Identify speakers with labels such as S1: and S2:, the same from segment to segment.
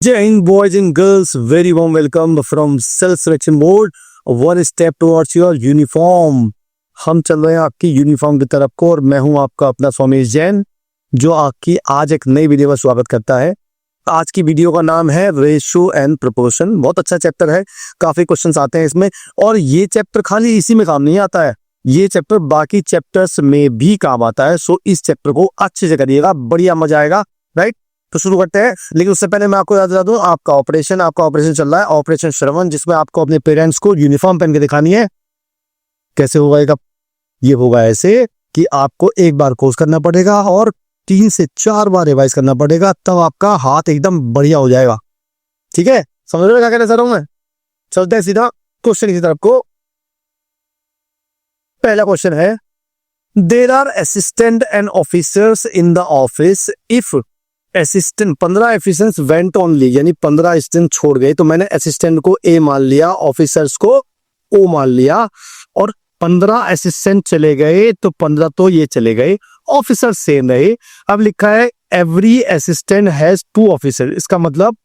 S1: Jai Hind, boys and girls, very warm welcome from self selection mode, one step towards your uniform। हम चल रहे हैं आपकी uniform की तरफ को और मैं हूं आपका अपना सोमेश जैन जो आपकी आज एक नई वीडियो का स्वागत करता है। आज की वीडियो का नाम है रेशियो एंड प्रोपोर्शन। बहुत अच्छा चैप्टर है, काफी क्वेश्चंस आते हैं इसमें और ये चैप्टर खाली इसी में काम नहीं आता है, ये चैप्टर बाकी चैप्टर्स में भी काम आता है। सो इस चैप्टर को अच्छे से करिएगा, बढ़िया मजा आएगा। राइट, तो शुरू करते हैं। लेकिन उससे पहले मैं आपको याद दिला दूं, आपका ऑपरेशन चल रहा है, ऑपरेशन श्रवण, जिसमें आपको अपने पेरेंट्स को यूनिफॉर्म पहन के दिखानी है। कैसे होगा ये होगा ऐसे कि आपको एक बार कोर्स करना पड़ेगा और 3 से 4 बार रिवाइज करना पड़ेगा, तब आपका हाथ एकदम बढ़िया हो जाएगा। ठीक है, समझ रहे हो क्या कहना चाह रहा हूं मैं? चलते हैं सीधा क्वेश्चन की तरफ को। पहला क्वेश्चन है, there are assistant and officers in the office if assistant 15 assistants went only, यानी 15 असिस्टेंट छोड़ गए, तो मैंने असिस्टेंट को ए मान लिया, ऑफिसर्स को ओ मान लिया, और 15 असिस्टेंट चले गए तो 15 तो ये चले गए, ऑफिसर सेम रहे। अब लिखा है एवरी असिस्टेंट हैज 2 ऑफिसर, इसका मतलब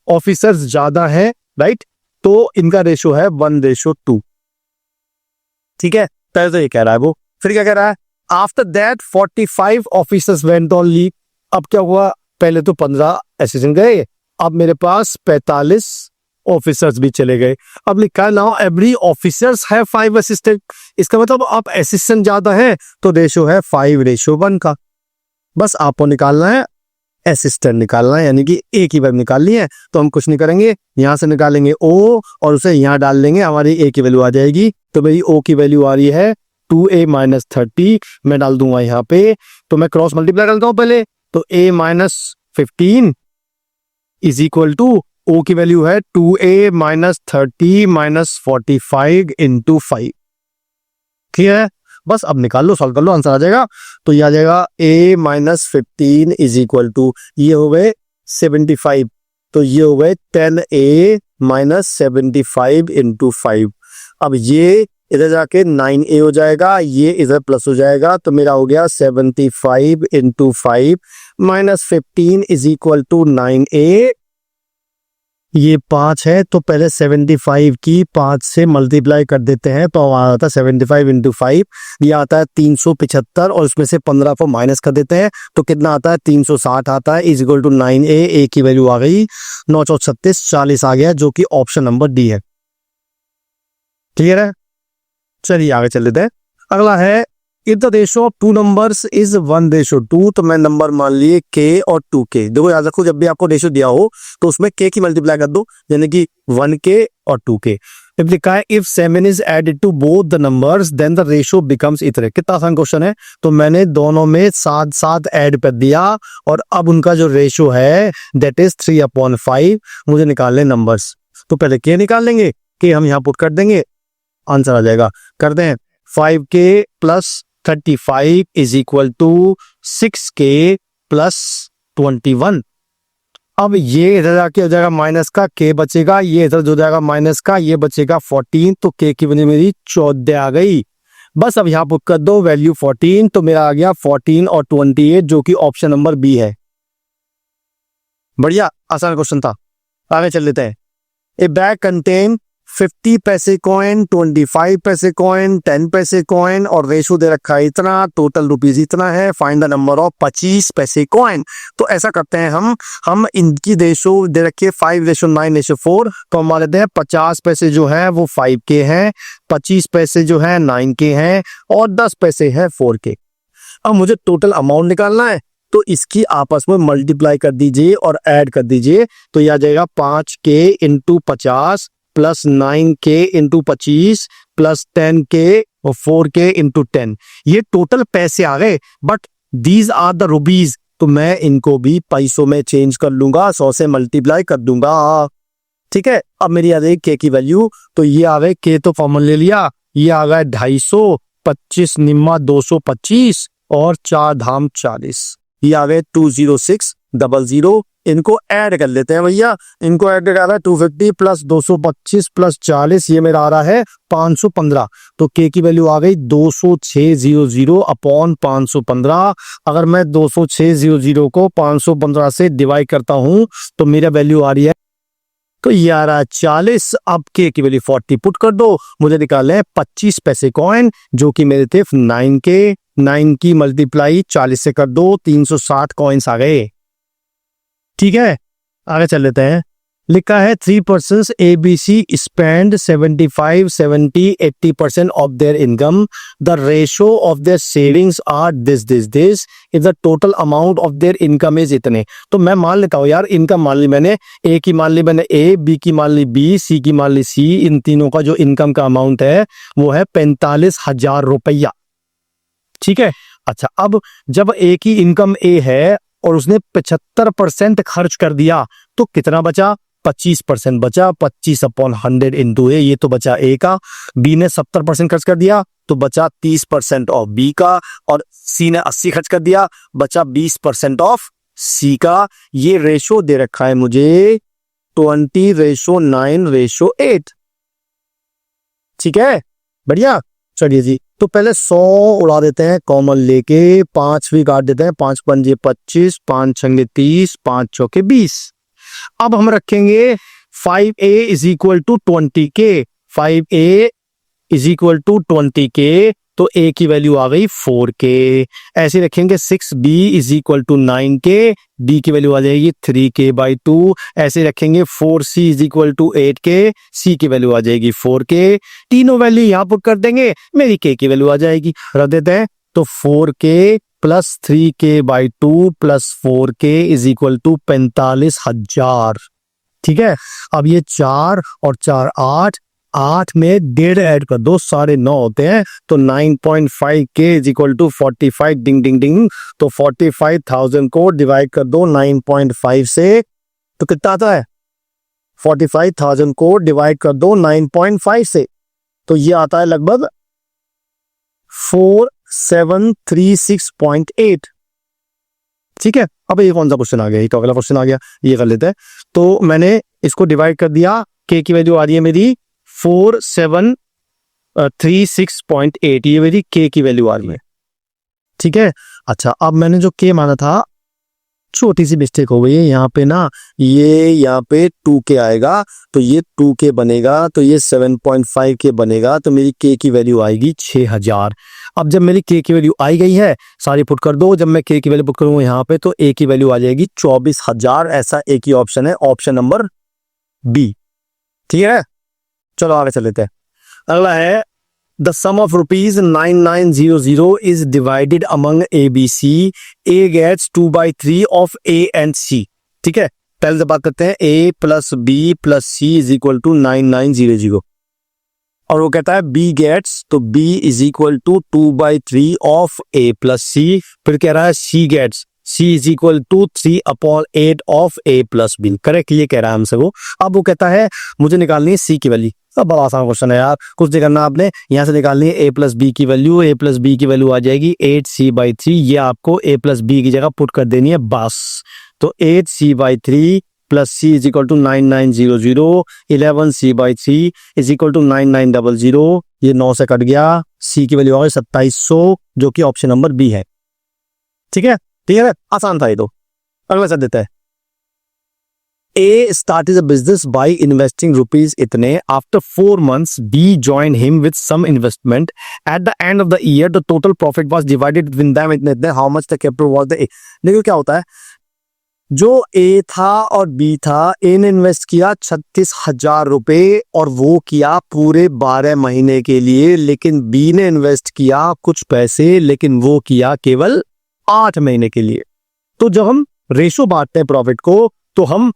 S1: ऑफिसर्स ज्यादा है। राइट, तो इनका रेशो है 1:2। ठीक है, पहले तो ये कह रहा है वो, फिर क्या कह रहा है, after that 45 officers went only. अब क्या हुआ, पहले तो 15 असिस्टेंट गए, अब मेरे पास 45 ऑफिसर्स भी चले गए। अब लिखा है now every officers have 5 assistant, इसका मतलब अब असिस्टेंट ज्यादा है तो रेशो है 5:1 का। बस आपको निकालना है, असिस्टेंट निकालना है, यानी कि ए की वैल्यू निकालनी है। तो हम कुछ नहीं करेंगे, यहां से निकालेंगे ओ और उसे यहां डाल देंगे, हमारी ए की वैल्यू आ जाएगी। तो मेरी ओ की वैल्यू आ रही है 2a - 30, मैं डाल दूंगा यहाँ पे। तो मैं क्रॉस मल्टीप्लाई करता हूं पहले, तो a - 15 is equal to O की वैल्यू है 2a - 30 - 45 × 5। ठीक है, बस अब निकाल लो, सॉल्व कर लो, आंसर आ जाएगा। तो ये आ जाएगा a - 15 इज इक्वल टू, ये हो गए 75, तो ये हो गए 10a - 75 × 5। अब ये इधर जाके 9a हो जाएगा, ये इधर प्लस हो जाएगा, तो मेरा हो गया 75 × 5 - 15 इज इक्वल टू 9a। ये 5 है, तो पहले 75 की 5 से मल्टीप्लाई कर देते हैं, तो आता है 75 × 5, ये आता है 375, और उसमें से 15 को माइनस कर देते हैं तो कितना आता है, 360 आता है, इज इक्वल टू 9a। ए की वैल्यू आ गई 9 × 36 40 आ गया, जो कि ऑप्शन नंबर डी है। क्लियर है, चलिए आगे चल लेते हैं। अगला है, if the ratio of 2 numbers is 1:2, तो मैं नंबर मान लिए k और 2k। देखो याद रखो, जब भी आपको रेशो दिया हो तो उसमें k की मल्टीप्लाई कर दो, यानी कि 1k और 2k। इफ लिखा है if 7 is added to both the numbers then the ratio becomes इतने। कितना आसान क्वेश्चन है, तो मैंने दोनों में 7 ऐड कर दिया और अब उनका जो रेशो है दैट इज 3/5। मुझे निकालने नंबर्स, तो पहले k निकाल लेंगे, k हम यहाँ पुट कर देंगे, आंसर आ जाएगा। करते हैं 5k + 35 is equal to 6k + 21। अब ये इधर आके हो जाएगा माइनस का, k बचेगा, ये इधर हो जाएगा माइनस का, ये बचेगा 14, तो k की वैल्यू मेरी 14 आ गई। बस अब यहाँ पुट कर दो वैल्यू 14, तो मेरा आ गया 14 और 28, जो कि ऑप्शन नंबर बी है। बढ़िया आसान क्वेश्चन था, आगे चल लेते हैं। ए बैग कंटेन 50 पैसे कॉइन, 25 पैसे कॉइन, 10 पैसे कॉइन, और रेशो दे रखा है इतना, टोटल रुपीज इतना है, फाइंड द नंबर ऑफ 25 पैसे कॉइन। तो ऐसा करते हैं, हम इनकी रेशो दे रखिए 5:9:4, तो हम मान लेते हैं 50 पैसे जो है वो 5k हैं, 25 पैसे जो है 9k हैं, और 10 पैसे है 4k। अब मुझे टोटल अमाउंट निकालना है, तो इसकी आपस में मल्टीप्लाई कर दीजिए और ऐड कर दीजिए, तो यह आ जाएगा 5k × 50 + 9k × 25 + 10k और 4k × 10। ये टोटल पैसे आ गए, but these are the rupees, तो मैं इनको भी पैसों में चेंज कर लूंगा, 100 से मल्टीप्लाई कर दूंगा। ठीक है, अब मेरी आ गई k की वैल्यू, तो ये आ गए, k तो कॉमन ले लिया, ये आ गया 250, 25 निम्मा 225 और 4 धाम 40, ये आ गए 20600 इनको ऐड कर लेते हैं भैया। इनको ऐड कर रहा है 250 प्लस 225 प्लस 40, ये मेरा आ रहा है 515। तो के की वैल्यू आ गई 20600 अपॉन 515। अगर मैं 20600 को 515 से डिवाइड करता हूं तो मेरा वैल्यू आ रही है, तो ये आ रहा है 40। अब के की वैल्यू 40 पुट कर दो, मुझे निकालना है 25 पैसे कॉइन, जो कि मेरे थे 9 के। 9 की मल्टीप्लाई 40 से कर दो, 360 कॉइन्स आ गए। ठीक है, आगे चल लेते हैं। लिखा है 3 persons ABC spend 75, 70, 80% of their income. The ratio of their savings are this. If the total amount of their income is इतने, तो मैं मान लेता हूँ यार, इनकम मान ली मैंने, ए की मान ली मैंने ए, बी की मान ली बी, सी की मान ली सी। इन तीनों का जो इनकम का अमाउंट है वो है 45,000 रुपया। ठीक है, अच्छा, अब जब ए की इनकम ए है और उसने 75% खर्च कर दिया तो कितना बचा? 25% बचा। 25 अपॉन 100 इंटू ए, ये तो बचा ए का। बी ने 70% खर्च कर दिया तो बचा 30% ऑफ बी का, और सी ने 80 खर्च कर दिया, बचा 20% ऑफ सी का। ये रेशो दे रखा है मुझे 20:9:8। ठीक है, बढ़िया। चलिए जी, तो पहले 100 उड़ा देते हैं कॉमन लेके, 5 भी काट देते हैं, 5 पंजे 25, 5 छंगे 30, 5 चौके 20। अब हम रखेंगे 5a is equal to 20k। 5a is equal to 20k, तो a की वैल्यू आ गई 4k। ऐसे रखेंगे 6b is equal to 9k, b की वैल्यू आ जाएगी 3k/2। ऐसे रखेंगे 4c is equal to 8k, c की वैल्यू आ जाएगी 4k। तीनों वैल्यू यहां पुट कर देंगे, मेरी k की वैल्यू आ जाएगी। रख देते हैं, तो 4k plus 3k/2 plus 4k is equal to 45,000। ठीक है, अब ये 4 और 4 8, 8 में 1.5 ऐड कर दो, 9.5 होते हैं, तो 9.5k इज इक्वल टू 45। डिंग डिंग डिंग, तो 45,000 को डिवाइड कर दो 9.5 से, तो कितना आता है? 45,000 को डिवाइड कर दो 9.5 से, तो ये आता है लगभग 4736.8। ठीक है, अब ये कौन सा क्वेश्चन आ गया? ये तो अगला क्वेश्चन आ गया, ये कर लेते हैं। तो मैंने इसको डिवाइड कर दिया, के की वैल्यू आ रही है मेरी 4736.8, ये मेरी के की वैल्यू आ रही है। ठीक है, अच्छा, अब मैंने जो के माना था, छोटी सी मिस्टेक हो गई है यहाँ पे ना, ये यहाँ पे 2k आएगा, तो ये 2k बनेगा, तो ये 7.5k बनेगा, तो मेरी k की वैल्यू आएगी 6000। अब जब मेरी k की वैल्यू आई गई है, सारी पुट कर दो। जब मैं k की वैल्यू पुट करूंगा यहाँ पे, तो a की वैल्यू आ जाएगी 24,000। ऐसा एक ही ऑप्शन है, ऑप्शन नंबर बी। ठीक है, चलो आगे चल लेते हैं। अगला है, the sum of rupees 9900 is divided among ABC। A gets 2/3 of A and C। ठीक है, पहले से बात करते हैं, A plus B plus C is equal to 9900, और वो कहता है B गेट्स, तो B is equal to 2/3 of A plus C। फिर कह रहा है C gets, C is equal to 3/8 of A plus B। Correct, ये कह रहा है हमसे वो। अब वो कहता है मुझे निकालनी है C की वैल्यू। अब बड़ा आसान क्वेश्चन है यार, कुछ नहीं करना आपने, यहाँ से निकालनी है a प्लस बी की वैल्यू। a प्लस बी की वैल्यू आ जाएगी 8c/3, ये आपको a प्लस बी की जगह पुट कर देनी है बस। तो 8c/3 plus c is equal to 9900, 11c/3 is equal to 9900, ये 9 से कट गया, c की वैल्यू आ गई 2700, जो कि ऑप्शन नंबर बी है। ठीक है, ठीक है, आसान था ये तो। अगला चल देता है, A started a business by investing rupees इतने. After 4 months, B joined him with some investment. At the end of the year, the total profit was divided between them इतने. How much the capital was the A? देखो क्या होता है, जो A था और B था, A ने इन्वेस्ट किया 36,000 रुपए और वो किया पूरे 12 महीने के लिए, लेकिन B ने इन्वेस्ट किया कुछ पैसे, लेकिन वो किया केवल 8 महीने के लिए। तो जब हम रेशो बांटते हैं प्रॉफिट को, तो हम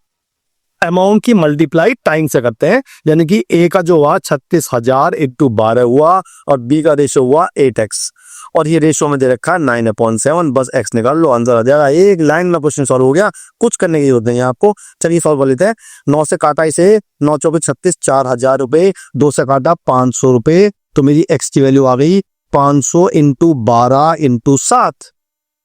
S1: अमाउंट की मल्टीप्लाई टाइम से करते हैं, यानी कि ए का जो हुआ 36,000 इंटू 12 हुआ, और बी का रेशो हुआ 8x, और ये रेशो में दे रखा है 9/7। बस x निकाल लो, आंसर आ जाएगा। एक लाइन में क्वेश्चन सॉल्व हो गया, कुछ करने की जरूरत नहीं है आपको। चलिए सॉल्व कर लेते हैं। 9 से काटा इसे, 9 चौके 36, 4,000 रुपए, 2 से काटा 500 रुपए, तो मेरी x की वैल्यू आ गई 500 इंटू 12 इंटू 7।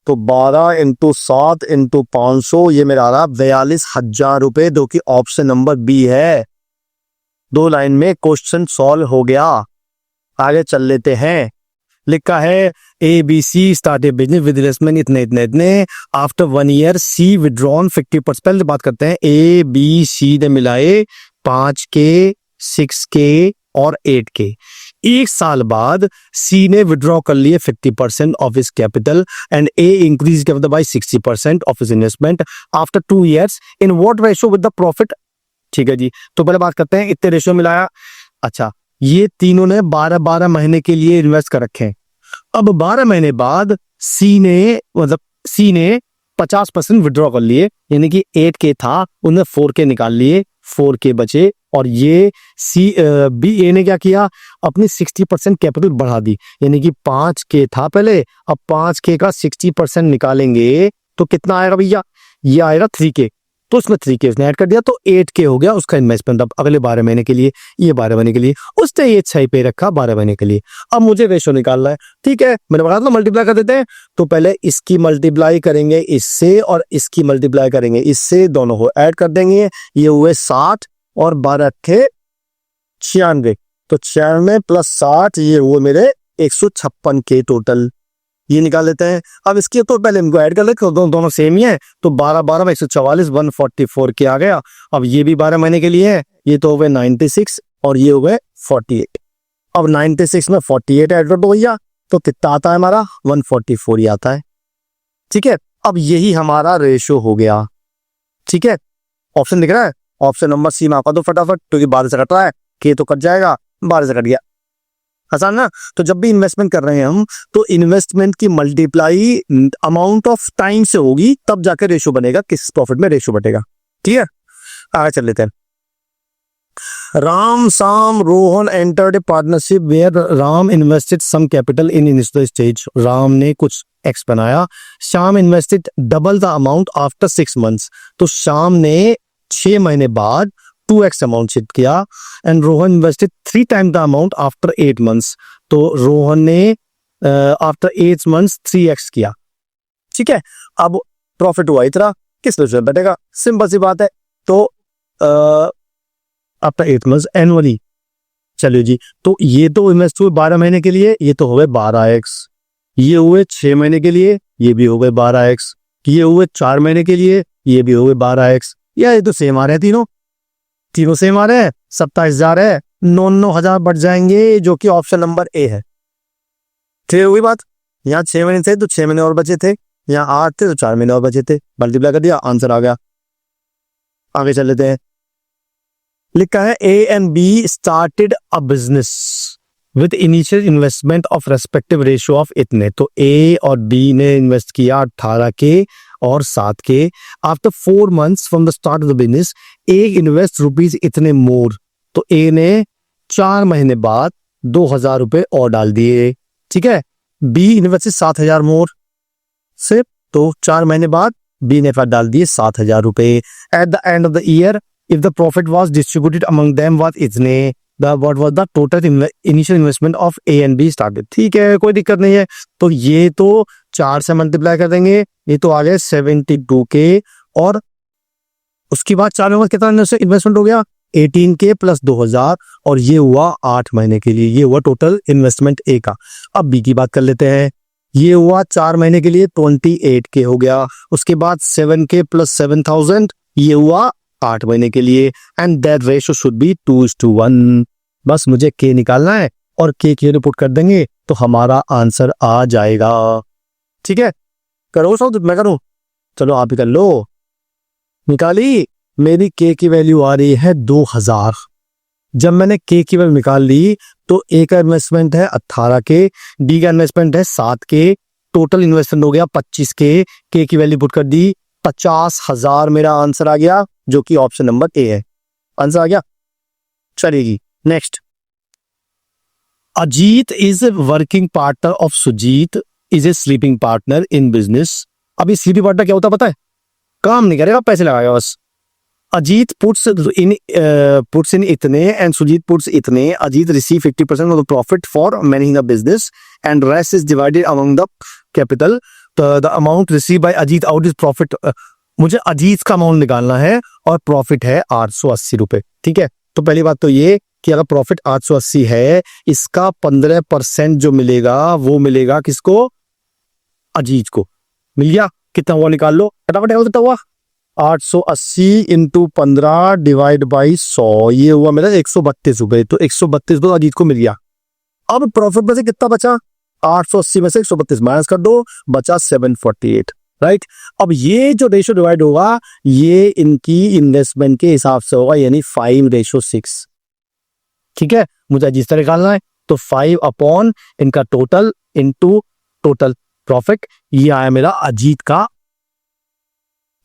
S1: तो 12 इंटू 7 इंटू 500 ये मेरा आ रहा 42,000 रुपए, जो कि ऑप्शन नंबर बी है। 2 लाइन में क्वेश्चन सॉल्व हो गया। आगे चल लेते हैं। लिखा है ABC started business with investment इतने इतने इतने, आफ्टर 1 ईयर C विड्रॉन 50%। पहले बात करते हैं, ABC ने मिलाए 5K 6K और 8K। 1 साल बाद C ने विड्रॉ कर लिए 50% of his capital and A increase capital by 60% of his investment after 2 years in what ratio with the profit. ठीक है जी, तो पहले बात करते हैं इतने रेशियो मिलाया। अच्छा, ये तीनों ने 12-12 महीने के लिए इन्वेस्ट कर रखे हैं। अब 12 महीने बाद C ने 50% विड्रॉ कर लिए, यानी कि 8K था, उन्हें 4K निकाल लिए, 4K बचे। और ये A ने क्या किया, अपनी 60% कैपिटल बढ़ा दी, यानी कि 5K था पहले, अब 5K का 60% निकालेंगे तो कितना आएगा भैया, ये आएगा 3K। तो उसमें 3K उसने ऐड कर दिया, तो 8K हो गया उसका इन्वेस्टमेंट अब अगले 12 महीने के लिए। ये 12 महीने के लिए उसने ये 6 पे रखा 12 महीने के लिए। अब मुझे रेशो निकालना है। ठीक है, मैंने बताया था मल्टीप्लाई कर देते हैं। तो पहले इसकी मल्टीप्लाई करेंगे इससे और इसकी मल्टीप्लाई करेंगे इससे, दोनों को ऐड कर देंगे। ये हुए 60 और 12 थे 96, तो 96 प्लस 60 ये हुए मेरे 156K टोटल। ये निकाल लेते हैं। अब इसके तो पहले इनको ऐड कर लेते हैं, दोनों सेम ही है, तो 12-12 144 144K आ गया। अब ये भी 12 महीने के लिए है, ये तो हो गए 96 और ये हो गए 48। अब 96 में 48 ऐड कर दो भैया, तो कितना आता है हमारा 144 ही आता है। ठीक है, अब यही हमारा रेशो हो गया। ठीक है, ऑप्शन दिख रहा है, ऑप्शन नंबर सी में आपका दो फटाफट, क्योंकि 12 से कट रहा है, K तो कट जाएगा, 12 से कट गया, आसान ना। तो जब भी इन्वेस्टमेंट कर रहे हैं हम, तो इन्वेस्टमेंट की मल्टीप्लाई अमाउंट ऑफ टाइम से होगी, तब जाकर रेशो बनेगा, किस प्रॉफिट में रेशो बढ़ेगा। ठीक है, आगे चल लेते हैं। Ram Sam Rohan entered a partnership where Ram invested some capital in initial stage. Ram ने कुछ एक्स बनाया, Shyam invested double the amount after 6 months. तो श्याम ने 6 महीने बाद 2x अमाउंट शिफ्ट किया and Rohan invested 3 time the amount after 8 months. तो रोहन ने आफ्टर 8 मंथ्स 3x किया। ठीक है, अब प्रॉफिट हुआ इतना, किस रेशो में बैठेगा, सिंपल सी बात है। तो आफ्टर 8 मंथ्स एनुअली, चलिए जी, तो ये तो इन्वेस्ट हुए 12 महीने के लिए, ये तो हो गए 12x। ये हुए 6 महीने के लिए, ये भी हो गए 12x। ये हुए 4 महीने के लिए, ये भी हो गए 12x। ये तो सेम आ रहे हैं, तीनों सेम आ रहे हैं। 27,000 है, 9,000 बढ़ जाएंगे, जो कि ऑप्शन नंबर ए है। ठीक है, हुई बात। यहाँ 6 महीने थे तो 6 महीने और बचे थे, यहाँ 8 थे तो 4 महीने और बचे थे, मल्टीप्लाई कर दिया, आंसर आ गया। आगे चल लेते हैं। लिखा है A and B started a business with initial investment of respective ratio of इतने। तो A और B ने इन्वेस्ट किया 18K और 7K। After 4 months from the start of the business A invest rupees इतने मोर। तो A ने 4 महीने बाद 2,000 रुपए और डाल दिए। ठीक है, B इन्वेस्ट 7,000 मोर से, तो 4 महीने बाद B ने फिर डाल दिए 7,000 रुपए। Eight the end of the year if the profit was distributed among them was इतने, what was the total initial investment of A and B started। ठीक है, कोई दिक्कत नहीं है। तो ये तो 4 से मल्टीप्लाई कर देंगे, ये तो आ गए 72K और उसके बाद 4 में कितना इन्वेस्टमेंट हो गया 18K प्लस 2,000 और ये हुआ 8 महीने के लिए। ये हुआ टोटल इन्वेस्टमेंट A का। अब B की बात कर लेते हैं। ये हुआ 4 महीने के लिए 28K हो गया, उसके बाद 7K प्लस 7,000, ये हुआ 8 महीने के लिए and that ratio should be 2:1। बस मुझे K निकालना है और K की रिपोर्ट कर देंगे तो हमारा आंसर आ जाएगा। ठीक है, करो सब, मैं करूं, चलो आप ही कर लो। निकाली, मेरी K की वैल्यू आ रही है 2,000। जब मैंने K की वैल्यू निकाल ली तो A का इन्वेस्टमेंट है 18K, D का इन्वेस्टमेंट है 7K, टोटल इन्वेस्टमेंट हो गया 25K। K की वैल्यू पुट कर दी 50,000, मेरा आंसर आ गया, जो कि ऑप्शन नंबर ए है। आंसर आ गया, चलेगी next. Ajit is working partner of Sujit is a sleeping partner in business. अभी स्लीपिंग पार्टनर क्या होता है पता है, काम नहीं करेगा, पैसे लगाएगा बस। अजीत पुट्स इन इतने एंड सुजीत पुट्स इतने। Ajit receive 50% of the profit for managing the business and rest is divided among the capital. The amount receive by Ajit out is profit, मुझे अजीत का अमाउंट निकालना है और प्रॉफिट है 880 रुपए। ठीक है, तो पहली बात तो ये कि अगर प्रॉफिट 880 है, इसका 15% जो मिलेगा वो मिलेगा किसको, अजीत को। मिल गया, कितना हुआ निकाल लो फटाफट, कितना हुआ 880 इंटू 15 डिवाइड बाई 100, ये हुआ मेरा 132 रुपए। तो 132 रुपए अजीत को मिल गया। अब प्रॉफिट में से कितना बचा, 880 में से 132 माइनस कर दो, बचा 748, राइट। अब ये जो रेशो डिवाइड होगा ये इनकी इन्वेस्टमेंट के हिसाब से होगा, यानी 5:6। ठीक है, मुझे जिस तरह निकालना है तो 5 अपॉन इनका टोटल इंटू टोटल प्रॉफिट, ये आया मेरा अजीत का।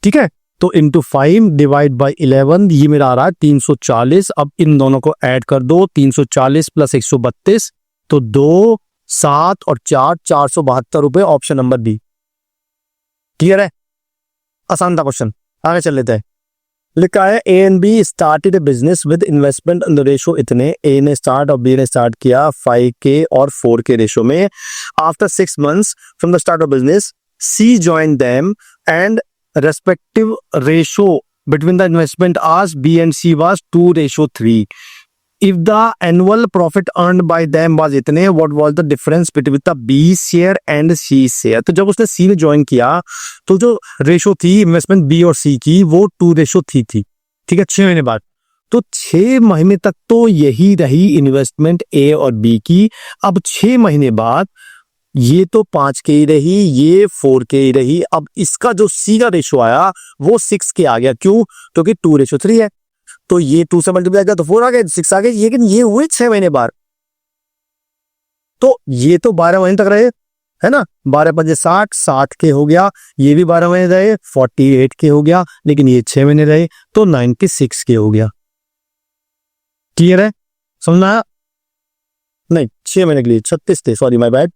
S1: ठीक है, तो इंटू 5 डिवाइड बाई 11, ये मेरा आ रहा है 340। अब इन दोनों को ऐड कर दो, 340 प्लस 132, तो 2, 7 और 4, 472 रुपए, ऑप्शन नंबर डी। क्लियर है, आसान था क्वेश्चन। आगे चल लेते हैं। लिखा है A and be started A business with investment in the ratio इतने, ए ने स्टार्ट और बी ने स्टार्ट किया 5K और 4K रेशो में। After 6 months from the start of business C join them and respective ratio between the investment as B and C was 2:3. If the annual profit earned by them was इतने, what was the difference between the B share and C share? तो जब उसने C में join किया तो जो ratio थी investment B और C की वो 2:3 थी। ठीक है, 6 महीने बाद। तो 6 महीने तक तो यही रही इन्वेस्टमेंट A और B की। अब 6 महीने बाद ये तो 5K ही रही, ये 4K ही रही। अब इसका जो सी का रेशो आया वो 6K आ गया। क्यों, क्योंकि 2:3 है। तो ये 2 से मल्टीप्लाई किया तो 4 आ गया, 6 आ गया। लेकिन ये हुए 6 महीने बाद, तो ये तो 12 महीने तक रहे, है ना। 12 पंजे 60, 60K हो गया। ये भी 12 महीने रहे, 48K हो गया। लेकिन ये 6 महीने रहे तो 96K हो गया। क्लियर है, समझना नहीं, 6 महीने के लिए 36 थे, सॉरी माय बैड।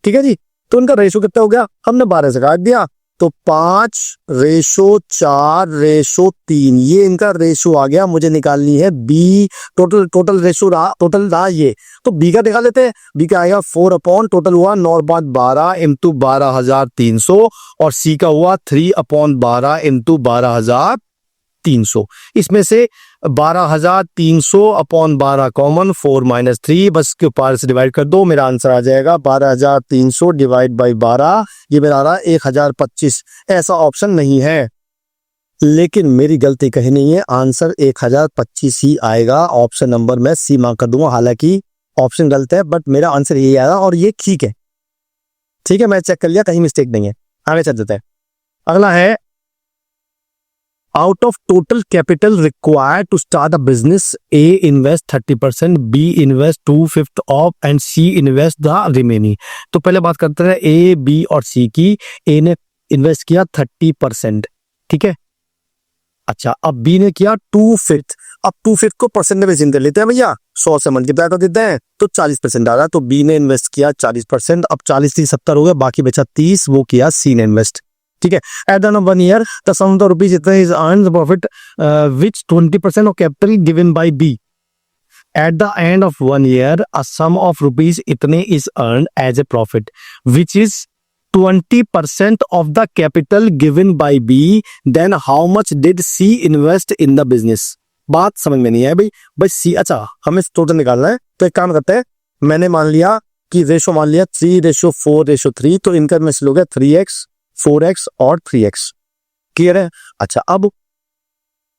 S1: ठीक है जी, तो उनका रेशो कितना हो गया, हमने 12 से काट दिया तो 5:4:3, ये इनका रेशो आ गया। मुझे निकालनी है बी, टोटल रेशो रहा, टोटल रहा ये, तो बी का निकाल लेते हैं। बी का आएगा 4 अपॉन टोटल हुआ 9/12 इंटू 12,300 और सी का हुआ 3/12 इंटू 12,300। इसमें से 12,300 अपॉन 12 कॉमन, 4 - 3, बस के ऊपर से डिवाइड कर दो, मेरा आंसर आ जाएगा 12,300 डिवाइड बाई 12, ये मेरा आ रहा 1025। ऐसा ऑप्शन नहीं है, लेकिन मेरी गलती कहीं नहीं है, आंसर 1025 ही आएगा। ऑप्शन नंबर मैं सी मार्क कर दूंगा, हालांकि ऑप्शन गलत है बट मेरा आंसर यही आया और ये ठीक है। ठीक है, मैं चेक कर लिया, कहीं मिस्टेक नहीं है। आगे चल देते हैं। अगला है out of total capital required to start a business, A invest 30%, B invest 2/5 of and C invest the remaining। तो पहले बात करते हैं A, B और C की। A ने इन्वेस्ट किया 30%, ठीक है। अच्छा, अब B ने किया 2/5। अब 2/5 को परसेंट में चेंज कर लेते हैं भैया, 100 से मल्टीप्लाई कर देते हैं तो 40% आ रहा है। तो B ने इन्वेस्ट किया 40%। अब 40 30 70 हो गया, बाकी बचा 30, वो किया C ने इन्वेस्ट। ठीक है, at the end of 1 year the sum of the rupees इतना is earned the profit which 20% of capital given by B. At the end of 1 year a sum of rupees इतने is earned as a profit which is 20% of the capital given by B, then how much did C invest in the business. बात समझ में नहीं है भाई सी। अच्छा, हमें total निकालना है, तो एक काम करते हैं, मैंने मान लिया कि रेशो मान लिया 3:4:3, तो इनका इन्वेस्ट हो गया 3x 4x और 3x। क्लियर है। अच्छा, अब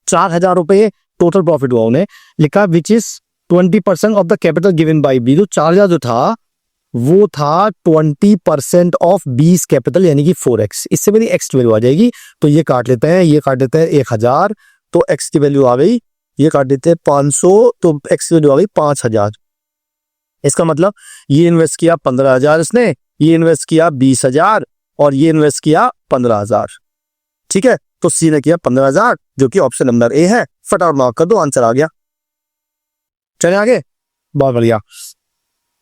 S1: 4,000 रुपए टोटल प्रॉफिट हुआ, उन्हें लिखा which is 20% of the capital given by B. तो 4,000 जो था वो था 20% ऑफ बीस कैपिटल, यानी कि 4x। इससे मेरी x की वैल्यू आ जाएगी, तो ये काट लेते हैं, ये काट देते हैं 1000, तो x की वैल्यू आ गई। ये काट देते हैं 500, तो x की वैल्यू आ गई 5000। इसका मतलब ये इन्वेस्ट किया 15,000 इसने, ये इन्वेस्ट किया 20,000 और ये इन्वेस्ट किया 15,000। ठीक है, तो सी ने किया 15,000, जो कि ऑप्शन नंबर ए है। फटाफट मार्क कर दो, आंसर आ गया। चले आगे, बहुत बढ़िया।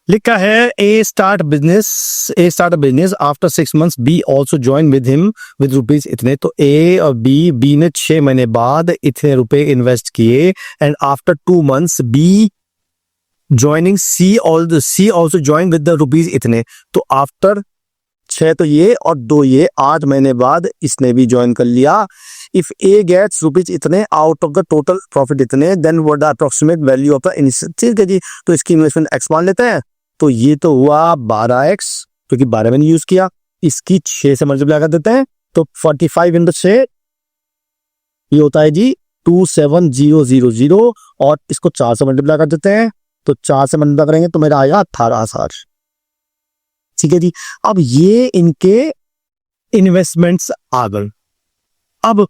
S1: लिखा है A start business after 6 months, B also join with him with rupees इतने। तो ए और बी ने 6 महीने बाद इतने रुपए इन्वेस्ट किए, and after 2 months B joining C also join with the rupees इतने। तो आफ्टर 6 तो ये और 2 ये, 8 महीने बाद इसने भी ज्वाइन कर लिया। इफ ए गेट्स रुपीज इतने out of the total profit इतने, then what the approximate value of the initial. ठीक है जी, तो इसकी इन्वेस्टमेंट एक्स मान लेते हैं। तो ये तो हुआ 12x, क्योंकि 12 मैंने यूज किया। इसकी 6 से मल्टीप्लाई कर देते हैं, तो 45 इंटू 6 ये होता है जी 27000, और इसको 4 से मल्टीप्लाई कर देते हैं, तो 4 से मल्टीप्लाई करेंगे तो मेरा आएगा 18,000। ठीक है जी, अब ये इनके इन्वेस्टमेंट्स आ गए। अब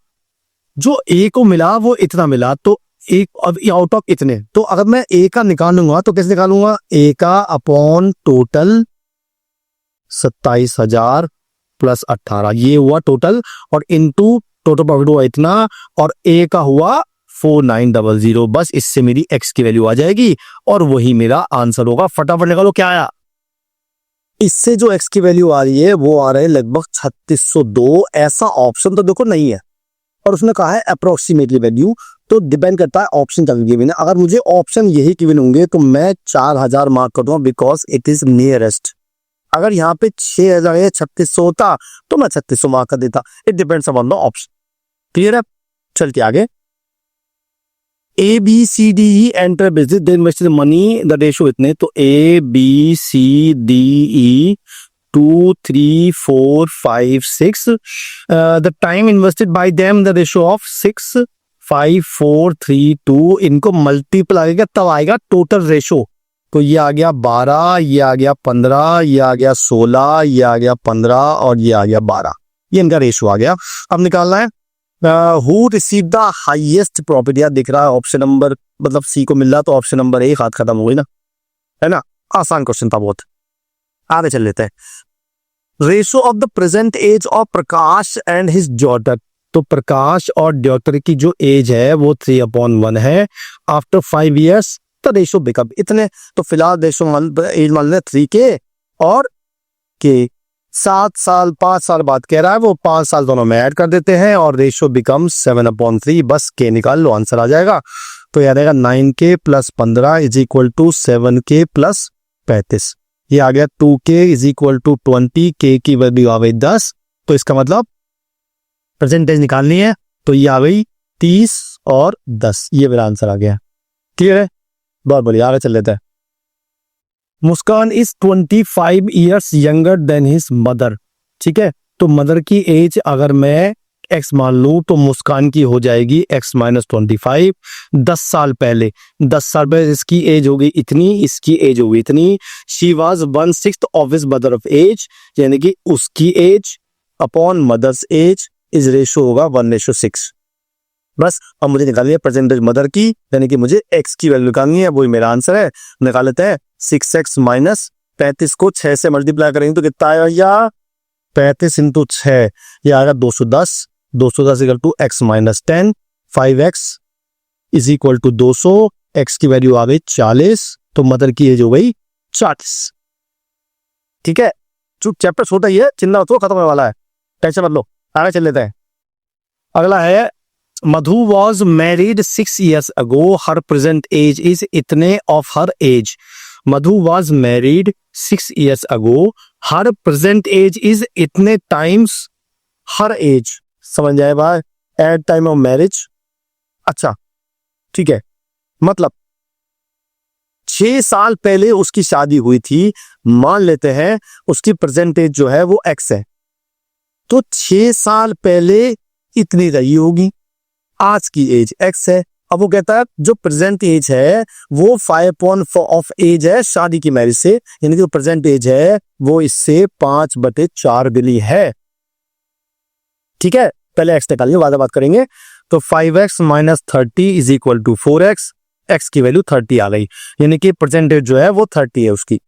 S1: जो ए को मिला वो इतना मिला, तो एक अब आउट ऑफ इतने, तो अगर मैं ए का निकालूंगा तो कैसे निकालूंगा? ए का अपॉन टोटल 27,000 प्लस 18, ये हुआ टोटल, और इनटू टोटल प्रॉफिट हुआ इतना, और ए का हुआ 4900। बस इससे मेरी एक्स की वैल्यू आ जाएगी और वही मेरा आंसर होगा। फटाफट निकालो क्या आया। इससे जो एक्स की वैल्यू आ रही है वो आ रहा है लगभग 3602। ऐसा ऑप्शन तो देखो नहीं है, और उसने कहा है अप्रोक्सीमेटली वैल्यू, तो डिपेंड करता है ऑप्शन क्या गिवन है। अगर मुझे ऑप्शन यही गिवन होंगे तो मैं 4000 मार्क कर दूंगा, बिकॉज इट इज नियरेस्ट। अगर यहाँ पे 6000 या 3600 होता तो मैं 3600 मार्क कर देता। It depends upon the option. Clear है? चलते आगे। A B C D E enter business, they invested money, the ratio इतने, तो A B C D E 2 3 4 5 6, the time invested by them the ratio of 6 5 4 3 2। इनको multiple आएगा तब आएगा total ratio. तो ये आ गया 12, ये आ गया 15, ये आ गया 16, ये आ गया 15 और ये आ गया 12। ये इनका रेशो आ गया। अब निकालना है who receive the highest profit. यार दिख रहा है ऑप्शन नंबर, मतलब सी को मिल रहा, तो ऑप्शन नंबर एक हाथ खत्म हो गई ना, है ना। आसान क्वेश्चन था बहुत। आगे चल लेते हैं। Ratio of the present age of Prakash and his daughter. तो प्रकाश और डॉटर की जो एज है वो 3/1 है। आफ्टर 5 years तो रेशो बिकम इतने, तो फिलहाल रेशो एज मान लें 3 के और के। 7 साल 5 साल बाद कह रहा है, वो 5 साल दोनों में ऐड कर देते हैं और रेशो बिकम 7/3। बस के निकाल लो, आंसर आ जाएगा। तो याद आएगा 9k plus 15 is equal to 7k plus 35। ये आ गया 2k इज इक्वल टू 20, के की वैल्यू आ गई 10। तो इसका मतलब परसेंटेज निकालनी है, तो ये आ गई 30 और 10। ये मेरा आंसर आ गया। क्लियर है? बहुत बढ़िया, आगे चल लेते हैं। Muskan is 25 years younger than his mother. ठीक है, तो मदर की एज अगर मैं x मान लूं तो मुस्कान की हो जाएगी x माइनस 25। 10 साल पहले इसकी एज हो गई इतनी, इसकी एज हो गई इतनी। She was 1/6 of his mother of age, यानी कि उसकी age upon mother's age is ratio होगा 1:6। बस अब मुझे निकालनी है परसेंटेज मदर की, यानी कि मुझे x की वैल्यू निकालनी है, वही मेरा आंसर है। निकाल लेते हैं। 6x माइनस 35 को 6 से मल्टीप्लाई करेंगे तो कितना आएगा? या 35 इंटू 6, ये आएगा 210। 210 equal to x minus 10। 5x is equal to 200। x की वैल्यू आ गई 40, तो मदर की एज हो गई 40। ठीक है, चैप्टर छोटा ही है, चिंता मत करो, खत्म होने वाला है, टेंशन मत लो। आगे चल लेते हैं। अगला है Madhu was married 6 years ago, her present age is इतने of her age. Madhu was married 6 years ago, her present age is इतने टाइम्स हर एज। समझ जाए भाई, एट टाइम ऑफ मैरिज। अच्छा ठीक है, मतलब 6 साल पहले उसकी शादी हुई थी, मान लेते हैं उसकी प्रेजेंट एज जो है वो x है, तो 6 साल पहले इतनी रही होगी, आज की एज x है। अब वो कहता है जो प्रेजेंट एज है वो 5/4 ऑफ एज है शादी की मैरिज से, यानी जो प्रेजेंट एज है वो इससे 5/4 बिली है। ठीक है, पहले x निकालिए, बाद में बात करेंगे। तो 5x minus 30 is equal to 4x, x की वैल्यू 30 आ गई, यानी कि प्रेजेंट एज जो है वो 30 है उसकी।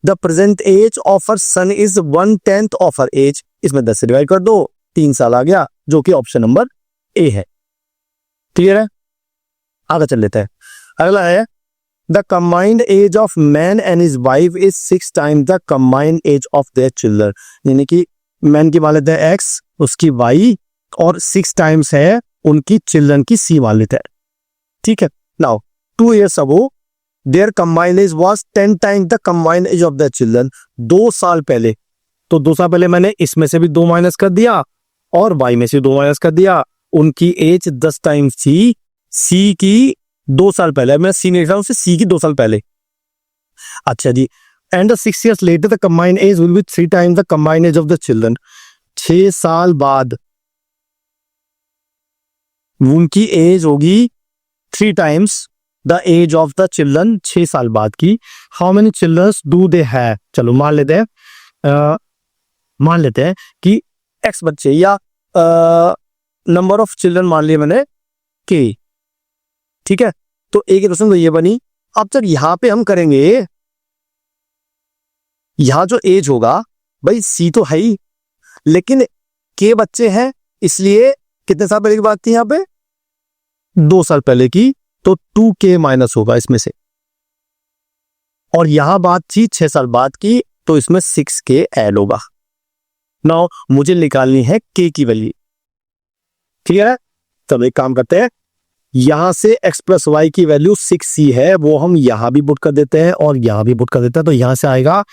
S1: The present age of her son is 1/10 of her age, इसमें 10 से डिवाइड कर दो, 3 साल आ गया, जो कि ऑप्शन नंबर ए है। क्लियर है? आगे चल लेते हैं। अगला है the combined age of man and his wife is 6 times the combined age of their children, यानी कि मैन की मान लेते हैं x, उसकी y, और 6 times है उनकी चिल्ड्रन की c मान लेते हैं। ठीक है, now 2 years ago their combined age was 10 times the combined age of their children. 2 साल पहले, तो 2 साल पहले मैंने इसमें से भी 2 माइनस कर दिया और y में से 2 माइनस कर दिया। उनकी एज 10 टाइम्स थी c की 2 साल पहले, मैं c नहीं लिख रहा हूं, c की 2 साल पहले। अच्छा जी, and 6 years later the combined age will be 3 times the combined age of the children. 6 साल बाद उनकी एज होगी 3 times the age of the children, 6 साल बाद की। How many children do they have, चलो मान लेते हैं कि x बच्चे या नंबर ऑफ चिल्ड्रन मान लिया मैंने k, ठीक है। तो एक क्वेश्चन तो ये बनी। अब जब यहां पे हम करेंगे, यहां जो एज होगा भाई c तो है ही, लेकिन k बच्चे हैं, इसलिए कितने साल पहले की बात थी यहाँ पे, 2 साल पहले की, तो 2k माइनस होगा इसमें से। और यहां बात थी 6 साल बाद की, तो इसमें 6k ऐड होगा। नाउ मुझे निकालनी है k की वैल्यू, ठीक है। चलो एक काम करते हैं, यहां से x प्लस वाई की वैल्यू 6c है, वो हम यहां भी पुट कर देते हैं और यहां भी पुट कर देते हैं। तो यहां से आएगा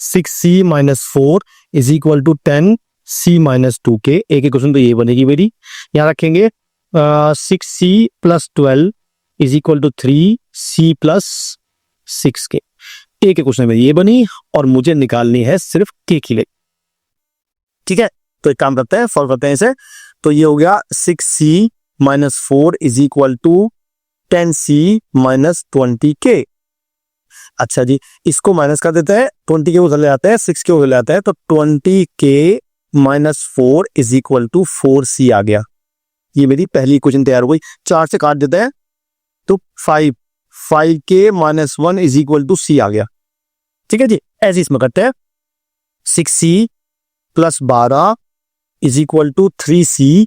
S1: 6c minus 4 is equal to 10c minus 2k। एक क्वेश्चन तो ये बनेगी मेरी। यहां रखेंगे 6c plus 12 is equal to 3c plus 6k। एक क्वेश्चन में ये बनी और मुझे निकालनी है सिर्फ k की वैल्यू, ठीक है। तो एक काम करते हैं, सॉल्व करते हैं इसे। तो ये हो गया 6c minus 4 is equal to 10c minus 20k। अच्छा जी, इसको माइनस कर देते हैं, 20 के उधर ले आते हैं, 6 के उधर ले आते हैं, तो 20k minus 4 is equal to 4c आ गया। ये मेरी पहली इक्वेशन तैयार हो गई। 4 से काट देते हैं तो 5k minus 1 is equal to c आ गया, ठीक है जी। ऐसे इसमें करते हैं 6c plus 12 is equal to 3c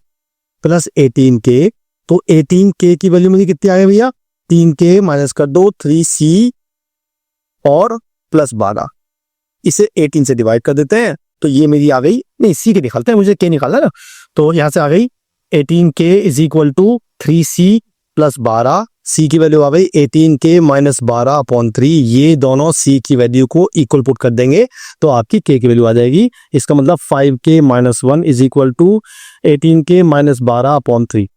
S1: plus 18k। तो 18k की वैल्यू मेरी कितनी आ गई भैया, 3k माइनस कर दो 3c और प्लस 12, इसे 18 से डिवाइड कर देते हैं। तो ये मेरी आ गई, नहीं c के निकालते हैं, मुझे k निकालना है ना। तो यहां से आ गई 18k is equal to 3c plus 12, c की वैल्यू आ गई 18k माइनस 12 अपॉन 3। ये दोनों c की वैल्यू को इक्वल पुट कर देंगे तो आपकी k की वैल्यू आ जाएगी। इसका मतलब 5k minus 1 is equal to 18k minus 12 upon 3,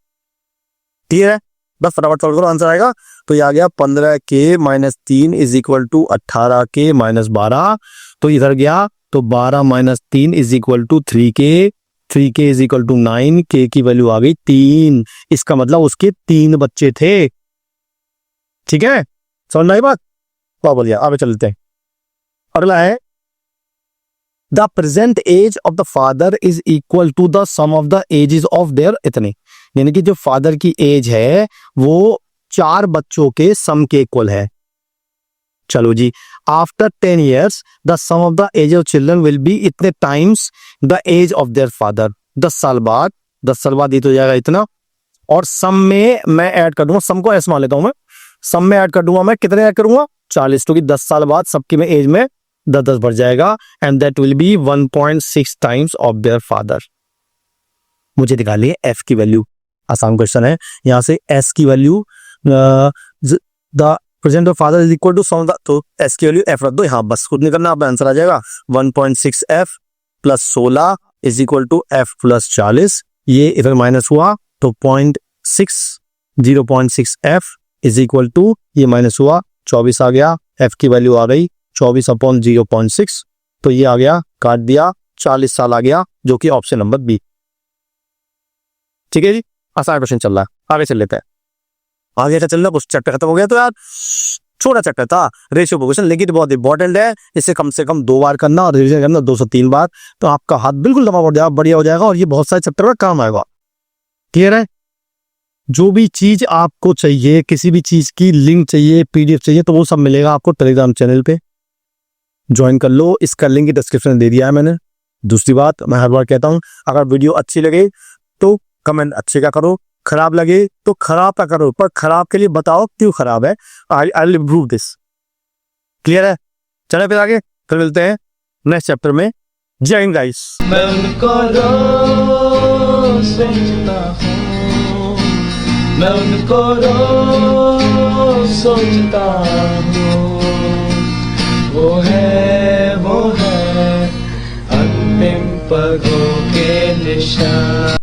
S1: ठीक है। बस फटाफट सॉल्व करो, आंसर आएगा। तो ये आ गया 15k minus 3 is equal to 18k minus 12। तो इधर गया तो 12 minus 3 is equal to 3k, 3k is equal to 9, k की वैल्यू आ गई 3। इसका मतलब उसके 3 बच्चे थे, ठीक है। समझ में आई बात, बहुत बढ़िया। आगे चलते हैं। अगला है the present age of the father is equal to the sum of the ages of their इतने, यानी कि जो फादर की एज है वो 4 बच्चों के सम के इक्वल है। चलो जी, after 10 years the sum of the age of children will be इतने times the age of their father. 10 साल बाद ये तो जाएगा इतना, और सम में मैं ऐड कर दूंगा, सम को ऐसे मान लेता हूं मैं, सम में ऐड कर दूंगा मैं, कितने ऐड करूंगा 40, क्योंकि 10 साल बाद सबकी में एज में 10 बढ़ जाएगा, and that will be 1.6 times of their father. मुझे निकालिए है एफ की वैल्यू, आसान क्वेश्चन है। यहां से एस की value the present of father is equal to sum, तो एस की वैल्यू एफ रख दो यहाँ, बस खुद निकलना, आप आंसर आ जाएगा 1.6 F plus 16 is equal to F plus 40। ये इधर माइनस हुआ तो 0.6 एफ इज इक्वल टू, ये माइनस हुआ 24 आ गया, एफ की वैल्यू आ गई 24 अपॉन 0.6, तो ये आ गया, काट दिया, 40 साल आ गया, जो कि ऑप्शन नंबर बी, ठीक है जी। आसान क्वेश्चन चल रहा है, आगे चल लेते हैं। आगे क्या चल रहा है, कुछ चैप्टर खत्म हो गया, तो यार छोटा चैप्टर था रेशियो क्वेश्चन, लेकिन बहुत इंपॉर्टेंट है। इसे कम से कम 2 बार करना और रिवीजन करना 2 से 3 बार, तो आपका हाथ बिल्कुल दबा पड़ जाएगा, बढ़िया हो जाएगा, और ये बहुत सारे चैप्टर में काम आएगा। क्लियर है। जो भी चीज आपको चाहिए, किसी भी चीज की लिंक चाहिए, पीडीएफ चाहिए, तो वो सब मिलेगा आपको टेलीग्राम चैनल पे, ज्वाइन कर लो। इसका लिंक डिस्क्रिप्शन दे दिया है मैंने। दूसरी बात, मैं हर बार कहता हूं, अगर वीडियो अच्छी लगे तो कमेंट अच्छे का करो, खराब लगे तो खराब का करो, पर खराब के लिए बताओ क्यों खराब है। I will improve this. Clear है। चले फिर आगे, कल मिलते हैं नेक्स्ट चैप्टर में। जय हिंद गाइस।
S2: मैं उनको रोज सोचता हूँ, मैं उनको रोज सोचता हूँ, वो है परेशान